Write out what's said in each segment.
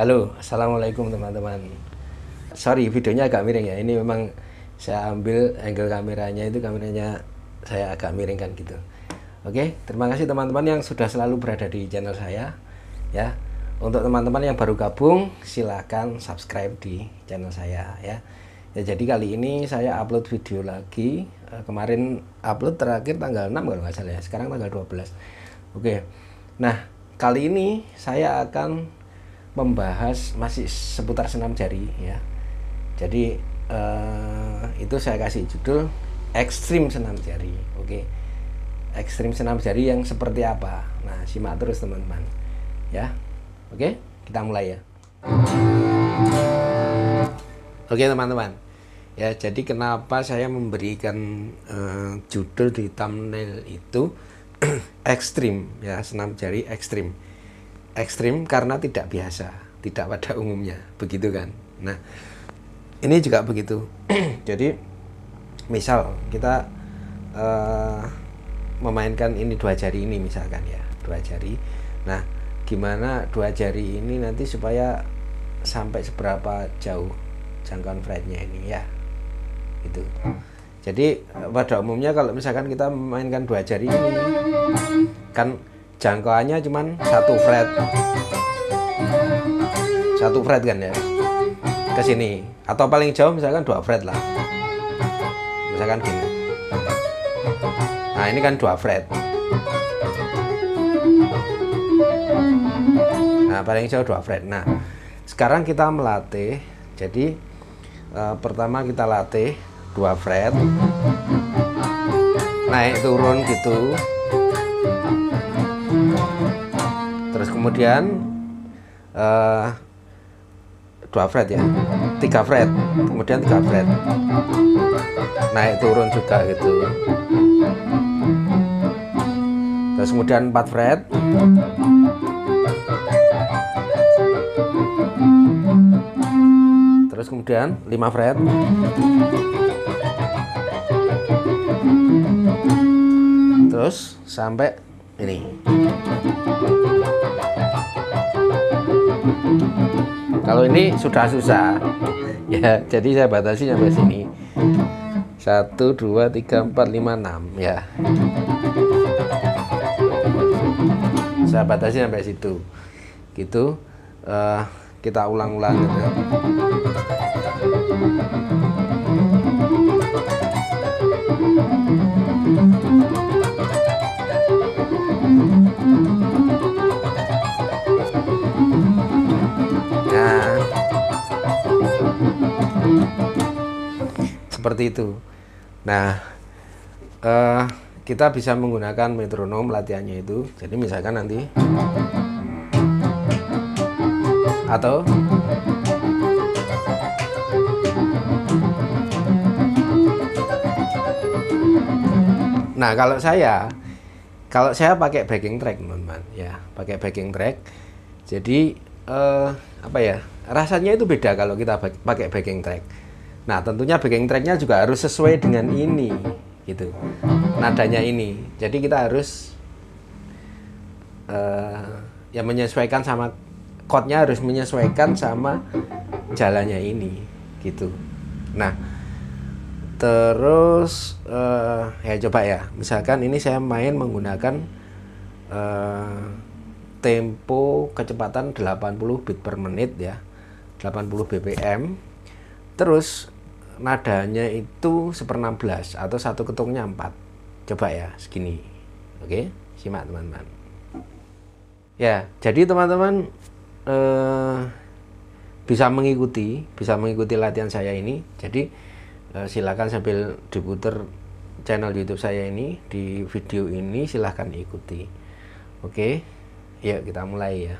Halo, assalamualaikum teman-teman. Sorry, videonya agak miring ya. Ini memang saya ambil angle kameranya itu, kameranya saya agak miringkan gitu. Oke, terima kasih teman-teman yang sudah selalu berada di channel saya. Ya, untuk teman-teman yang baru gabung, silakan subscribe di channel saya ya. Ya, jadi kali ini saya upload video lagi. Kemarin upload terakhir tanggal 6 kalau nggak salah ya. Sekarang tanggal 12. Oke. Nah, kali ini saya akan membahas masih seputar senam jari ya. Jadi itu saya kasih judul ekstrim senam jari. Oke. Ekstrim senam jari yang seperti apa? Nah, simak terus teman-teman. Ya. Oke, kita mulai ya. Oke teman-teman. Ya, jadi kenapa saya memberikan judul di thumbnail itu ekstrim ya, senam jari ekstrim. Ekstrim karena tidak biasa, tidak pada umumnya, begitu kan. Nah, ini juga begitu. Jadi misal kita memainkan ini dua jari ini misalkan ya, dua jari. Nah, gimana dua jari ini nanti supaya sampai seberapa jauh jangkauan fretnya ini ya, itu. Jadi pada umumnya kalau misalkan kita memainkan dua jari ini kan jangkauannya cuman satu fret kan ya, ke sini, atau paling jauh misalkan 2 fret lah, misalkan gini. Nah, ini kan 2 fret. Nah, paling jauh 2 fret. Nah, sekarang kita melatih. Jadi pertama kita latih 2 fret, naik turun gitu. Terus kemudian 2 fret ya, 3 fret, kemudian 3 fret, naik turun juga gitu. Terus kemudian 4 fret, terus kemudian 5 fret, terus sampai ini. Kalau ini sudah susah ya, jadi saya batasi sampai sini. 1, 2, 3, 4, 5, 6 ya. Saya batasi sampai situ. Gitu. Kita ulang-ulang gitu. Seperti itu. Nah, kita bisa menggunakan metronom latihannya itu. Jadi misalkan nanti, atau nah, kalau saya pakai backing track teman-teman ya, pakai backing track. Jadi apa ya, rasanya itu beda kalau kita pakai backing track. Nah, tentunya backing tracknya juga harus sesuai dengan ini gitu, nadanya ini. Jadi kita harus ya menyesuaikan sama chordnya, harus menyesuaikan sama jalannya ini gitu. Nah, terus ya coba ya, misalkan ini saya main menggunakan tempo kecepatan 80 beat per menit ya, 80 bpm. Terus nadanya itu 1/16 atau 1 ketungnya 4. Coba ya, segini. Oke, simak teman-teman. Ya, jadi teman-teman bisa mengikuti latihan saya ini. Jadi silakan sambil diputer channel YouTube saya ini, di video ini silahkan ikuti. Oke, yuk kita mulai ya.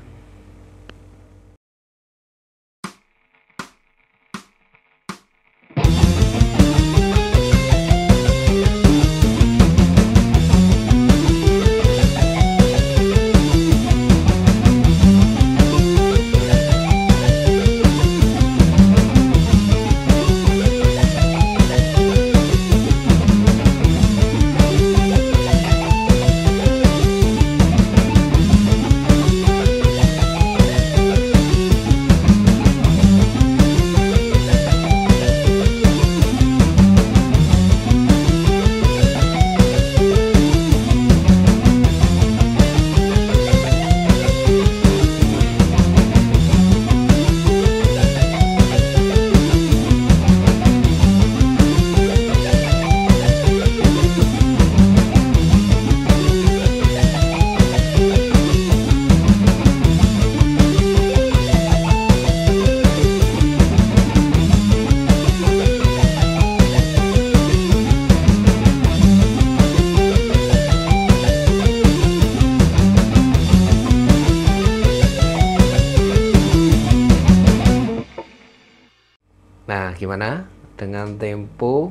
Gimana? Dengan tempo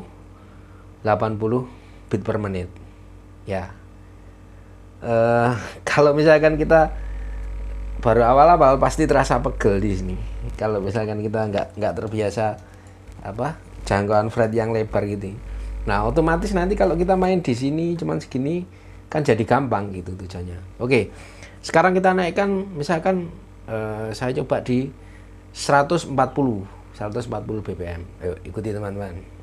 80 bit per menit. Ya. Kalau misalkan kita baru awal-awal pasti terasa pegel di sini. Kalau misalkan kita nggak terbiasa jangkauan fret yang lebar gitu. Nah, otomatis nanti kalau kita main di sini cuman segini kan jadi gampang gitu tujuannya. Oke. Sekarang kita naikkan misalkan saya coba di 140 BPM. Ayo ikuti teman-teman.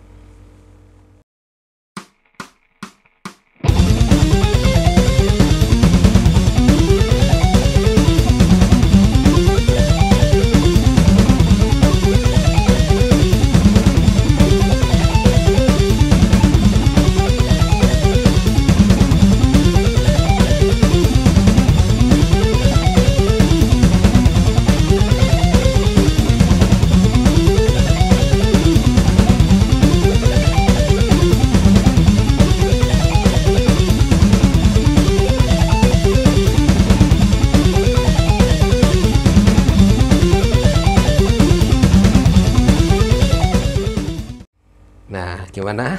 Nah, gimana?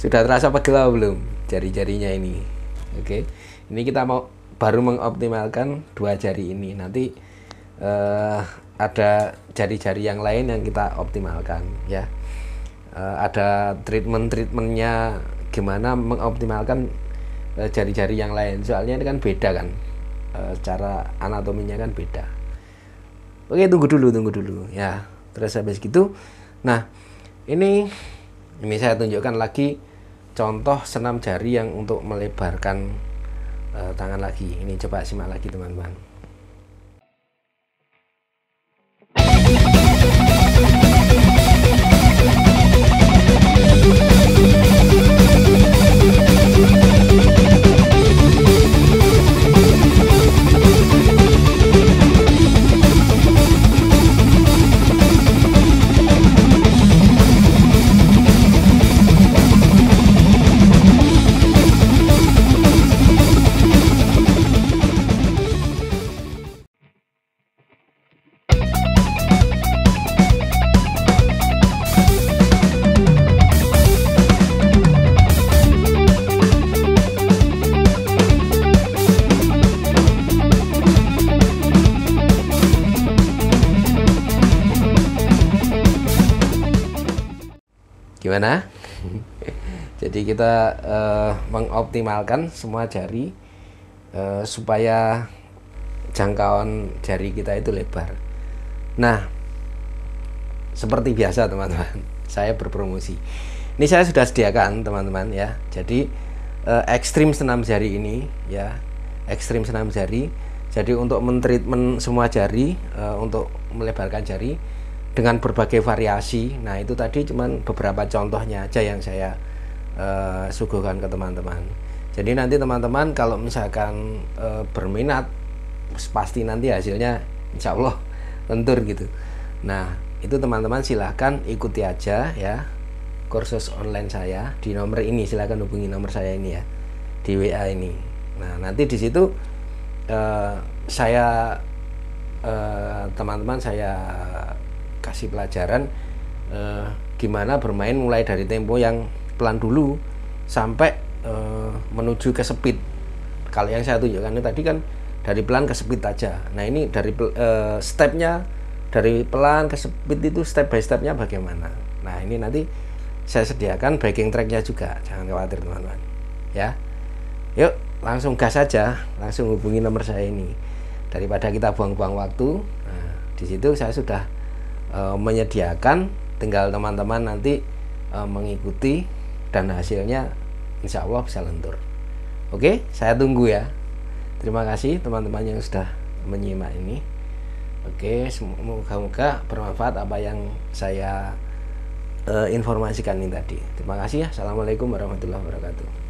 Sudah terasa pegel belum jari-jarinya ini? Oke, ini kita baru mengoptimalkan 2 jari ini. Nanti ada jari-jari yang lain yang kita optimalkan ya. Ada treatmentnya gimana mengoptimalkan jari-jari yang lain. Soalnya ini kan beda kan, secara anatominya kan beda. Oke, tunggu dulu ya. Terus habis gitu, nah ini saya tunjukkan lagi contoh senam jari yang untuk melebarkan tangan lagi. Ini coba simak lagi teman-teman. Gimana? Jadi kita mengoptimalkan semua jari supaya jangkauan jari kita itu lebar. Nah, seperti biasa teman-teman, saya berpromosi. Ini saya sudah sediakan teman-teman ya. Jadi ekstrim senam jari ini ya, ekstrim senam jari. Jadi untuk mentreatment semua jari, untuk melebarkan jari dengan berbagai variasi. Nah, itu tadi cuman beberapa contohnya aja yang saya suguhkan ke teman-teman. Jadi nanti teman-teman kalau misalkan berminat, pasti nanti hasilnya insya Allah lentur gitu. Nah, itu teman-teman silahkan ikuti aja ya kursus online saya di nomor ini. Silahkan hubungi nomor saya ini ya, di WA ini. Nah, nanti di situ saya teman-teman saya kasih pelajaran gimana bermain mulai dari tempo yang pelan dulu sampai menuju ke speed. Kalau yang saya tunjukkan tadi kan dari pelan ke speed aja. Nah, ini dari stepnya dari pelan ke speed itu step by stepnya bagaimana. Nah, ini nanti saya sediakan backing tracknya juga, jangan khawatir teman-teman ya. Yuk langsung gas aja, langsung hubungi nomor saya ini daripada kita buang-buang waktu. Nah, di situ saya sudah menyediakan, tinggal teman-teman nanti mengikuti dan hasilnya insya Allah bisa lentur. Oke, saya tunggu ya. Terima kasih teman-teman yang sudah menyimak ini. Oke, semoga bermanfaat apa yang saya informasikan ini tadi. Terima kasih ya. Assalamualaikum warahmatullahi wabarakatuh.